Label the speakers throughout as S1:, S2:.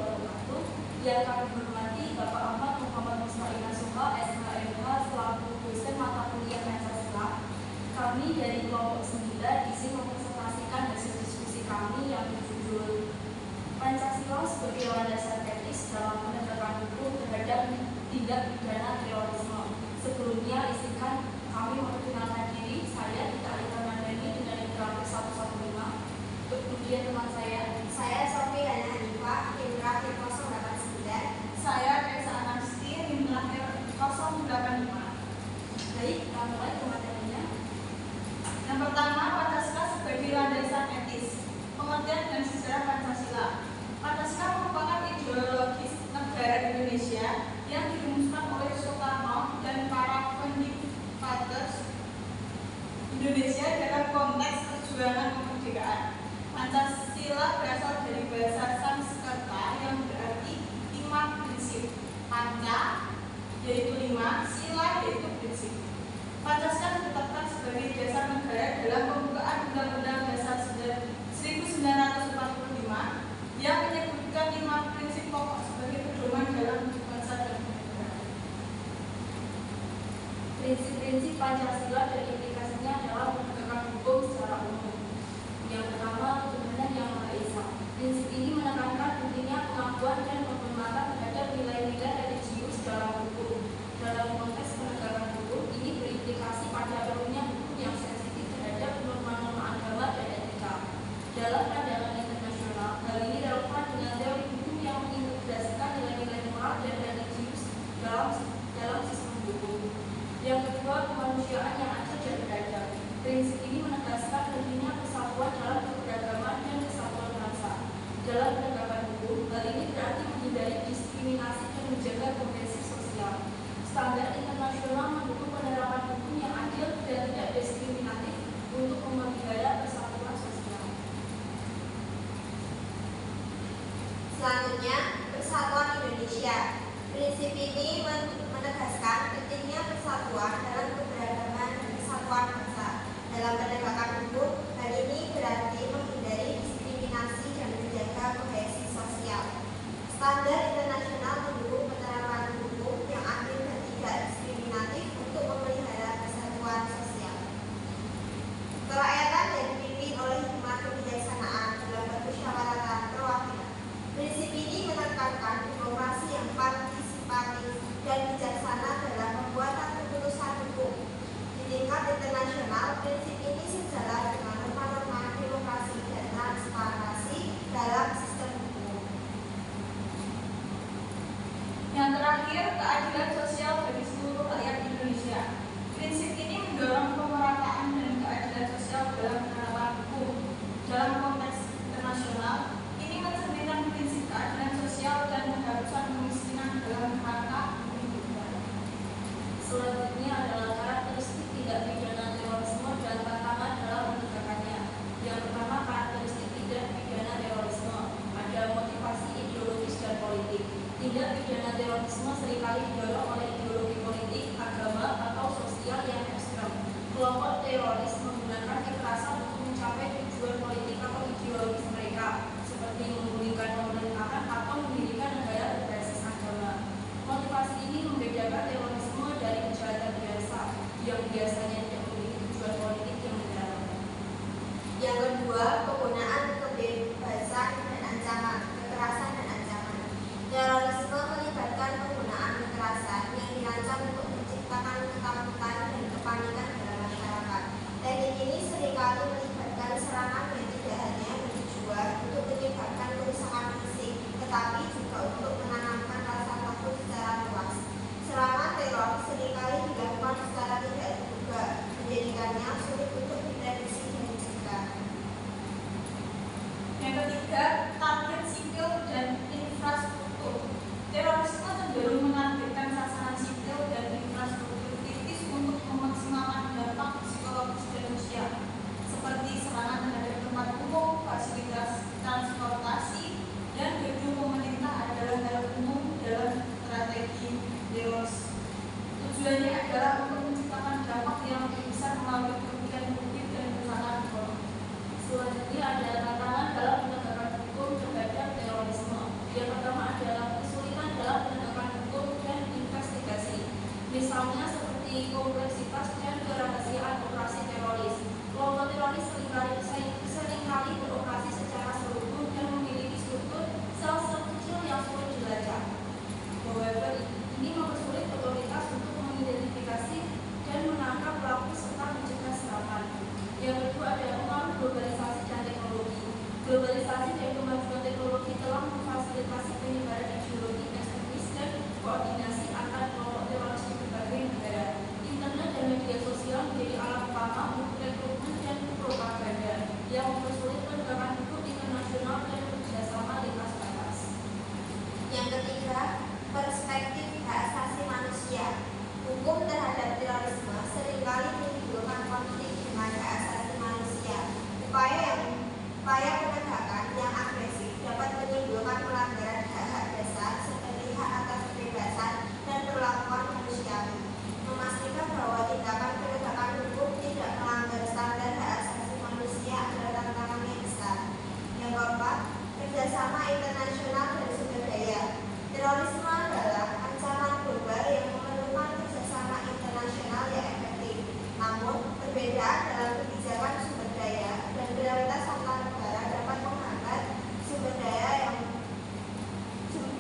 S1: wabarakatuh. Yang kami hormati Bapak Ahmad Muhammad Mustain Nasuha, SHMH, selaku dosen mata kuliah Pancasila. Kami dari kelompok 9 izin mempresentasikan hasil diskusi kami yang berjudul Pancasila sebagai landasan etis dalam penegakan hukum terhadap tindak pidana terorisme. Sebelumnya, izinkan kami memperkenalkan diri. Saya Tita Alita Mandani dengan indra 115. Kemudian teman saya Sofi Hana Hanifah, indra 089.
S2: Saya Reza Anasti, indra 085.
S1: Baik, kita mulai ke materinya.
S2: Yang pertama, Pancasila sebagai landasan etis. Pengertian dan sejarah Pancasila. Pancasila merupakan ideologis negara Indonesia yang dirumuskan oleh Soekarno dan para funding-fathers Indonesia dalam konteks perjuangan kemerdekaan. Pancasila berasal dari bahasa Sanskerta yang berarti 5 prinsip. Panca yaitu 5, sila yaitu prinsip. Pancasila ditetapkan sebagai dasar negara dalam pembukaan Undang-Undang Dasar 1945 yang menyebutkan 5 prinsip pokok sebagai pedoman dalam bangsa dan negara.
S1: Prinsip-prinsip Pancasila dan implikasinya dalam penegakan hukum secara umum. Yang pertama, ketuhanan yang Maha Esa. Prinsip ini menekankan pentingnya pengakuan dan penghormatan terhadap nilai-nilai religius dalam hukum. Dalam konteks penegakan hukum, ini berimplikasi pada perlunya hukum yang sensitif terhadap norma-norma agama dan etika. Dalam pandangan internasional, hal ini relevan dengan teori hukum yang mengintegrasikan nilai-nilai moral dan religius dalam sistem hukum. Yang kedua, kemanusiaan yang adil dan beradab. Prinsip ini menegaskan pentingnya persatuan dalam keberagaman dan kesatuan bangsa. Dalam penegakan hukum, hal ini berarti menghindari diskriminasi dan menjaga kohesi sosial. Standar internasional mendukung penerapan hukum yang adil dan tidak diskriminatif untuk memelihara persatuan sosial.
S3: Selanjutnya, Persatuan Indonesia. Prinsip ini menegaskan pentingnya persatuan dalam keberagaman dan kesatuan bangsa. Dalam penegakan hukum, hal ini berarti menghindari diskriminasi dan menjaga kohesi sosial. Standar internasional mendukung penerapan hukum yang adil dan tidak diskriminatif untuk memelihara kesatuan sosial. Kerakyatan yang dipimpin oleh hikmat kebijaksanaan dalam permusyawaratan perwakilan. Prinsip ini menekankan demokrasi yang partisipatif dan bijaksana dalam pembuatan keputusan hukum. Di tingkat internasional, prinsip ini sejalan dengan norma-norma demokrasi dan transparansi dalam sistem hukum.
S2: Yang terakhir, keadilan sosial bagi seluruh rakyat Indonesia. Prinsip ini mendorong pemerataan dan keadilan sosial dalam penerapan hukum. Dalam konteks internasional, ini mencerminkan prinsip keadilan sosial dan penghapusan kemiskinan dalam rangka kehidupan.
S1: Selanjutnya adalah karakteristik tindak pidana terorisme dan tantangan dalam penegakannya. Yang pertama, karakteristik tindak pidana terorisme. Ada motivasi ideologis dan politik. Tindak pidana terorisme seringkali didorong oleh ideologi politik, agama, atau sosial yang ekstrem. Kelompok teroris menggunakan kekerasan untuk mencapai tujuan politik atau ideologis mereka, seperti memulihkan pemerintahan atau mendirikan negara berbasis agama. Motivasi ini membedakan terorisme dari kejahatan biasa yang biasanya tidak memiliki tujuan politik yang mendalam.
S3: Yang kedua, penggunaan kebebasan dan ancaman, kekerasan dan ancaman. Terorisme melibatkan penggunaan kekerasan yang dirancang untuk menciptakan ketakutan dan kepanikan dalam masyarakat. Teknik ini seringkali melibatkan serangan yang tidak hanya bertujuan untuk menyebabkan kerusakan fisik, tetapi juga untuk menanamkan rasa takut secara luas. Serangan teror seringkali dilakukan secara tidak terduga, menjadikannya sulit untuk diprediksi dan dicegah.
S2: Yang ketiga, target sipil dan infrastruktur. Terorisme cenderung menargetkan sasaran sipil dan infrastruktur kritis untuk memaksimalkan dampak psikologis dan sosial, seperti serangan terhadap tempat umum, fasilitas transportasi, dan gedung pemerintah adalah hal
S1: Misalnya seperti kompleksitas dan kerahasiaan operasi teroris. Kelompok teroris seringkali beroperasi secara seluruh dan memiliki struktur sel-sel kecil yang sulit dilacak. However, ini mempersulit otoritas untuk mengidentifikasi dan menangkap pelaku serta mencegah serangan. Yang kedua adalah pengaruh globalisasi dan teknologi. Globalisasi dan kemajuan teknologi telah memfasilitasi penyebaran ideologi ekstremis dan koordinasi antar kelompok teroris di berbagai negara. Internet dan media sosial menjadi alat utama untuk rekrutmen dan propaganda yang mempersulit penegakan hukum internasional dan kerjasama lintas batas.
S3: Yang ketiga, perspektif hak asasi manusia. Hukum terhadap terorisme seringkali menimbulkan konflik dengan hak asasi manusia. Upaya penegakan yang agresif dapat menimbulkan pelanggaran hak-hak dasar seperti hak atas kebebasan dan perlakuan manusiawi. Memastikan bahwa tindakan penegakan hukum tidak melanggar standar hak asasi manusia adalah tantangan yang besar. Yang keempat, kerjasama internasional dan sumber daya. Terorisme adalah ancaman global yang memerlukan kerjasama internasional yang efektif. Namun, perbedaan dalam kebijakan sumber daya dan prioritas antar negara dapat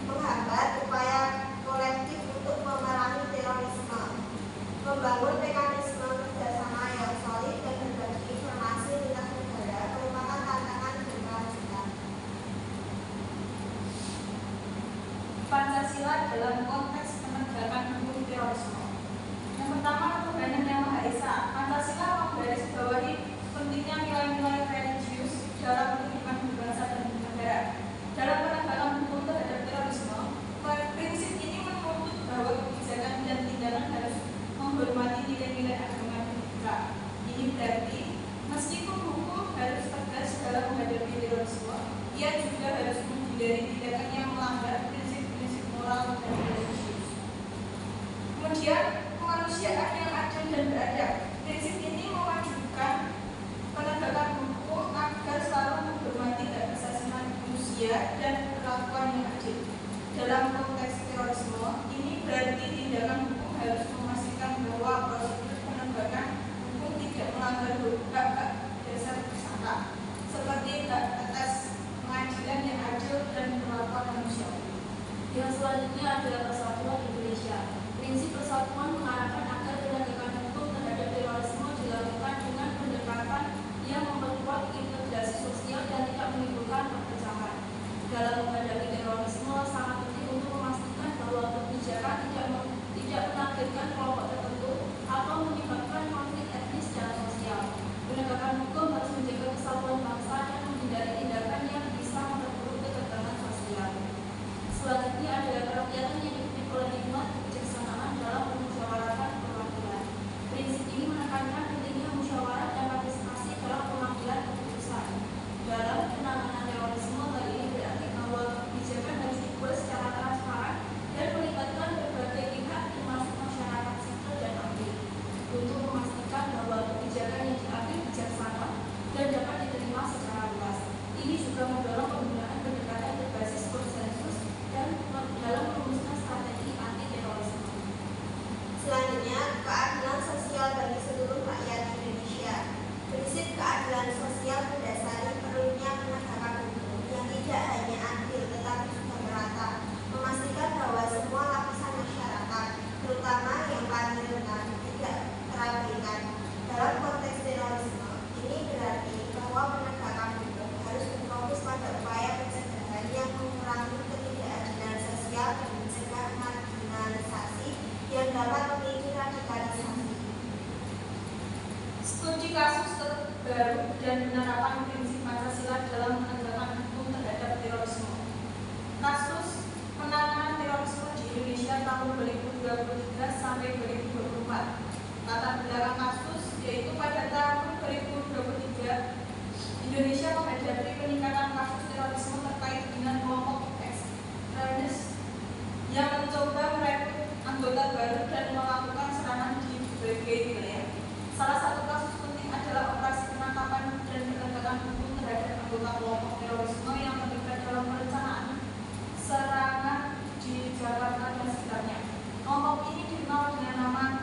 S3: menghambat upaya kolektif untuk memerangi terorisme. Membangun mekanisme kerjasama yang solid dan berbagi informasi lintas negara merupakan tantangan berkelanjutan.
S2: Pancasila dalam konteks penegakan hukum terorisme. Yang pertama, Tuhan Yang Maha Esa. Pancasila menggarisbawahi pentingnya nilai-nilai religius dalam kehidupan berbangsa dan bernegara. Dalam penegakan hukum terhadap terorisme, prinsip ini menuntut bahwa kebijakan dan tindakan harus menghormati nilai-nilai agama dan etika. Ini berarti meskipun hukum harus tegas dalam menghadapi terorisme, ia juga harus menghindari tindakan yang melanggar prinsip-prinsip moral dan religius. Kemudian, kemanusiaan yang adil dan beradab. Prinsip ini mewajibkan penegakan hukum agar selalu menghormati hak asasi manusia dan perlakuan yang adil. Dalam konteks terorisme, ini berarti tindakan hukum harus memastikan bahwa prosedur penegakan hukum tidak melanggar hak-hak dasar tersangka, seperti hak atas pengadilan yang adil dan perlakuan manusiawi.
S1: Yang selanjutnya adalah persatuan Indonesia. Prinsip persatuan mengarahkan agar penegakan hukum terhadap terorisme dilakukan dengan pendekatan yang memperkuat integrasi sosial dan tidak menimbulkan perpecahan. Dalam menghadapi terorisme, sangat penting untuk memastikan bahwa kebijakan tidak menargetkan kelompok tertentu atau menyebabkan konflik etnis dan sosial. Penegakan hukum harus menjaga kesatuan bangsa dan menghindari tindakan yang bisa memperburuk ketegangan sosial. Selanjutnya adalah kerakyatan yang dipimpin oleh hikmat kebijaksanaan dalam memusyawarahkan perwakilan. Prinsip ini menekankan pentingnya musyawarah dan partisipasi dalam pengambilan keputusan. Dalam penanganan terorisme, hal ini berarti bahwa kebijakan harus dibuat secara transparan dan melibatkan berbagai pihak termasuk masyarakat sipil dan ahli untuk memastikan bahwa kebijakan yang diambil bijaksana dan dapat diterima secara luas. Ini juga mendorong penggunaan pendekatan berbasis konsensus dan dalam merumuskan strategi anti terorisme.
S3: Selanjutnya, keadilan sosial bagi seluruh rakyat Indonesia. Prinsip keadilan sosial mendasari perlunya penegakan hukum yang tidak hanya adil tetapi juga merata, memastikan bahwa semua lapisan masyarakat, terutama yang paling rentan, tidak terabaikan. Dalam konteks terorisme, ini berarti bahwa penegakan hukum harus berfokus pada upaya pencegahan yang mengurangi ketidakadilan sosial dan mencegah marginalisasi yang dapat memicu radikalisasi.
S2: Studi kasus terbaru dan penerapan prinsip Pancasila dalam penegakan hukum terhadap terorisme. Kasus penanganan terorisme di Indonesia tahun 2023 sampai 2024. Latar belakang kasus yaitu pada tahun 2023 Indonesia menghadapi peningkatan kasus terorisme terkait dengan kelompok ekstremis yang mencoba merekrut anggota baru dan melakukan serangan di berbagai wilayah. Salah satu kasus penting adalah operasi penangkapan dan penegakan hukum terhadap anggota kelompok terorisme yang terlibat dalam perencanaan serangan di Jakarta dan sekitarnya. Kelompok ini dikenal dengan nama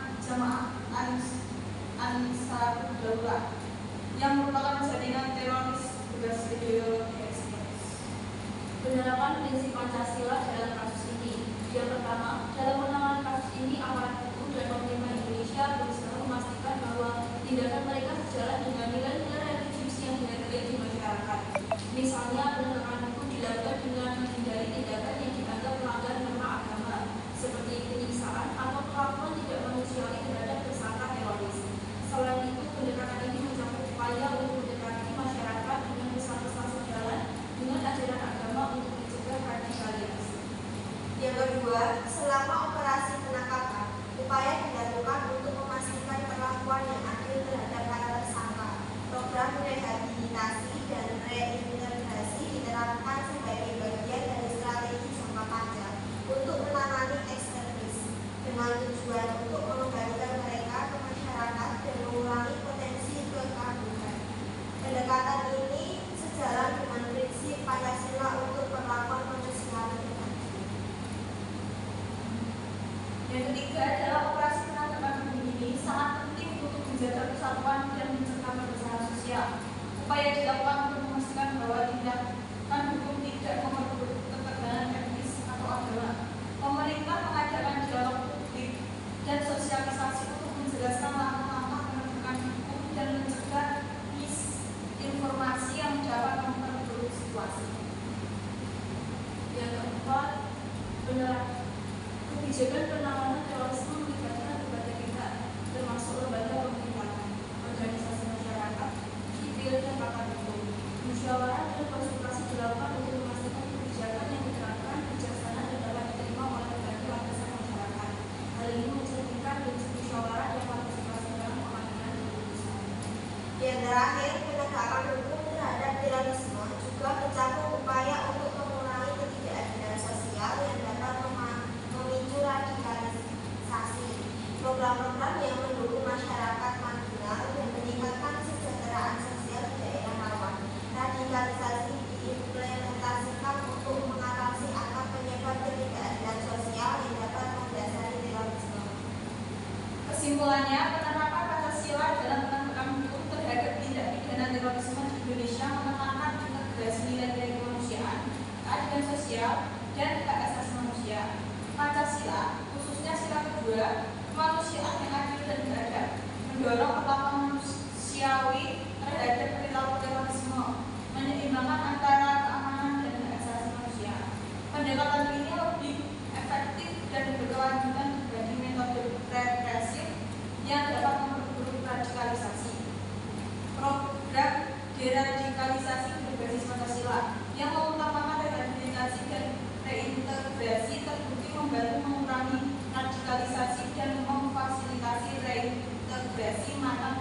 S3: Yang kedua, selama operasi penangkapan, upaya dilakukan untuk memastikan perlakuan yang adil terhadap para tersangka. Program rehabilitasi dan reintegrasi diterapkan sebagai bagian dari strategi jangka panjang untuk menangani ekstremis dengan tujuan untuk mengembalikan mereka ke masyarakat dan mengurangi potensi kegaduhan. Pendekatan ini sejalan dengan prinsip Pancasila untuk perlakuan manusia yang adil.
S2: Yang ketiga adalah operasi penangkapan ini sangat penting untuk menjaga persatuan dan mencegah perpecahan sosial. Upaya dilakukan untuk memastikan bahwa tindakan hukum tidak memperburuk ketegangan etnis atau agama. Pemerintah mengadakan dialog publik dan sosialisasi untuk menjelaskan langkah-langkah penegakan hukum dan mencegah misinformasi yang dapat memperburuk situasi.
S1: Yang keempat, kebijakan penanganan terorisme melibatkan berbagai pihak, termasuk lembaga pemerintahan, organisasi masyarakat, sipil, dan pakar hukum. Musyawarah dan konsultasi dilakukan untuk memastikan kebijakan yang diterapkan bijaksana dan dapat diterima oleh berbagai lapisan masyarakat. Hal ini mencerminkan prinsip musyawarah dan partisipasi dalam pengambilan keputusan.
S3: Yang terakhir, penegakan hukum terhadap terorisme juga mencakup upaya untuk mengurangi ketidakadilan sosial yang dapat memicu radikalisasi. Program-program yang mendukung masyarakat marginal dan meningkatkan kesejahteraan sosial di daerah rawan radikalisasi diimplementasikan untuk mengatasi akar penyebab ketidakadilan sosial yang dapat mendasari terorisme.
S2: Kesimpulannya, penerapan Pancasila dalam penegakan hukum terhadap tindak pidana terorisme di Indonesia menekankan integrasi nilai-nilai kemanusiaan, keadilan sosial, dan hak asasi manusia. Pancasila, khususnya sila kedua, kemanusiaan yang adil dan beradab, mendorong perlakuan manusiawi terhadap perilaku terorisme, menyeimbangkan antara keamanan dan hak asasi manusia. Pendekatan ini lebih efektif dan berkelanjutan dibanding metode represif yang dapat memperburuk radikalisasi. Program deradikalisasi berbasis Pancasila yang mengutamakan rehabilitasi dan reintegrasi terbukti membantu mengurangi radikalisasi dan memfasilitasi reintegrasi mantan